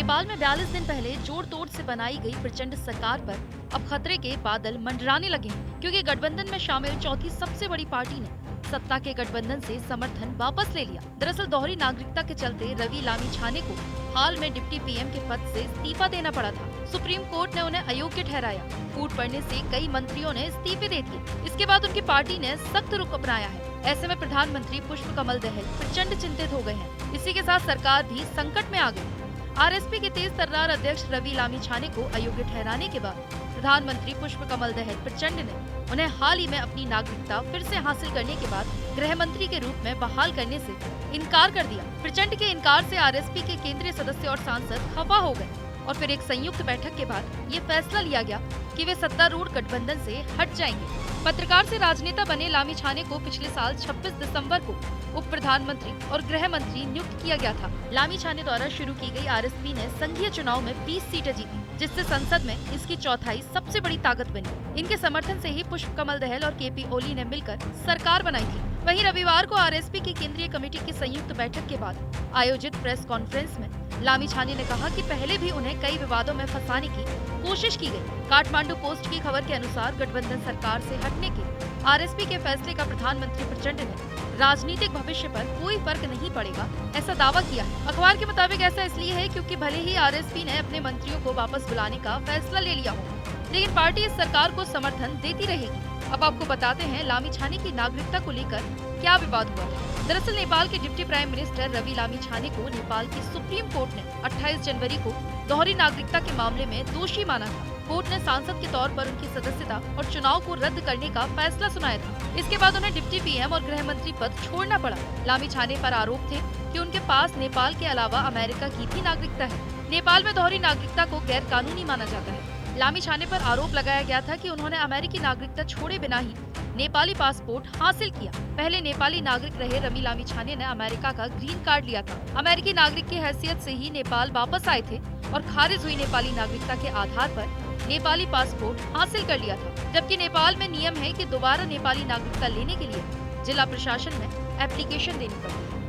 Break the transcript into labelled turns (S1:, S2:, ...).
S1: नेपाल में 42 दिन पहले जोड़ तोड़ से बनाई गई प्रचंड सरकार पर अब खतरे के बादल मंडराने लगे हैं, क्योंकि गठबंधन में शामिल चौथी सबसे बड़ी पार्टी ने सत्ता के गठबंधन से समर्थन वापस ले लिया। दरअसल दोहरी नागरिकता के चलते रवि लामिछाने को हाल में डिप्टी पीएम के पद से इस्तीफा देना पड़ा था। सुप्रीम कोर्ट ने उन्हें अयोग्य ठहराया। फूट पड़ने से कई मंत्रियों ने इस्तीफे दे दिए। इसके बाद उनकी पार्टी ने सख्त रुख अपनाया है। ऐसे में प्रधानमंत्री पुष्प कमल दहल प्रचंड चिंतित हो गए हैं। इसी के साथ सरकार भी संकट में आ गई। आरएसपी के तेज तर्रार अध्यक्ष रवि लामिछाने को अयोग्य ठहराने के बाद प्रधानमंत्री पुष्प कमल दहल प्रचंड ने उन्हें हाल ही में अपनी नागरिकता फिर से हासिल करने के बाद गृह मंत्री के रूप में बहाल करने से इनकार कर दिया। प्रचंड के इनकार से आरएसपी के केंद्रीय सदस्य और सांसद खफा हो गए और फिर एक संयुक्त बैठक के बाद ये फैसला लिया गया कि वे सत्तारूढ़ गठबंधन से हट जाएंगे। पत्रकार से राजनेता बने लामिछाने को पिछले साल 26 दिसंबर को उप प्रधानमंत्री और गृह मंत्री नियुक्त किया गया था। लामिछाने द्वारा शुरू की गई आरएसपी ने संघीय चुनाव में 20 सीटें जीती, जिससे संसद में इसकी चौथाई सबसे बड़ी ताकत बनी। इनके समर्थन से ही पुष्प कमल दहल और केपी ओली ने मिलकर सरकार बनाई थी। वहीं रविवार को आरएसपी की केंद्रीय कमेटी की संयुक्त बैठक के बाद आयोजित प्रेस कॉन्फ्रेंस में लामिछाने ने कहा कि पहले भी उन्हें कई विवादों में फंसाने की कोशिश की गई। काठमांडू पोस्ट की खबर के अनुसार गठबंधन सरकार से हटने के आरएसपी के फैसले का प्रधानमंत्री प्रचंड ने राजनीतिक भविष्य पर कोई फर्क नहीं पड़ेगा ऐसा दावा किया है। अखबार के मुताबिक ऐसा इसलिए है क्योंकि भले ही आरएसपी ने अपने मंत्रियों को वापस बुलाने का फैसला ले लिया हो, लेकिन पार्टी इस सरकार को समर्थन देती रहेगी। अब आपको बताते हैं लामिछाने की नागरिकता को लेकर क्या विवाद हुआ था। दरअसल नेपाल के deputy prime minister Ravi Lamichhane को नेपाल की सुप्रीम कोर्ट ने 28 जनवरी को दोहरी नागरिकता के मामले में दोषी माना था। कोर्ट ने सांसद के तौर पर उनकी सदस्यता और चुनाव को रद्द करने का फैसला सुनाया था। इसके बाद उन्हें डिप्टी पीएम और गृह मंत्री पद छोड़ना पड़ा। लामिछाने पर आरोप थे कि उनके पास नेपाल के अलावा अमेरिका की भी नागरिकता है। नेपाल में दोहरी नागरिकता को गैर कानूनी माना जाता है। लामिछाने पर आरोप लगाया गया था कि उन्होंने अमेरिकी नागरिकता छोड़े बिना ही नेपाली पासपोर्ट हासिल किया। पहले नेपाली नागरिक रहे रवि लामिछाने ने अमेरिका का ग्रीन कार्ड लिया था। अमेरिकी नागरिक की हैसियत से ही नेपाल वापस आए थे और खारिज हुई नेपाली नागरिकता के आधार पर नेपाली पासपोर्ट हासिल कर लिया था। जबकि नेपाल में नियम है कि दोबारा नेपाली नागरिकता लेने के लिए जिला प्रशासन में एप्लीकेशन देनी पड़ती है।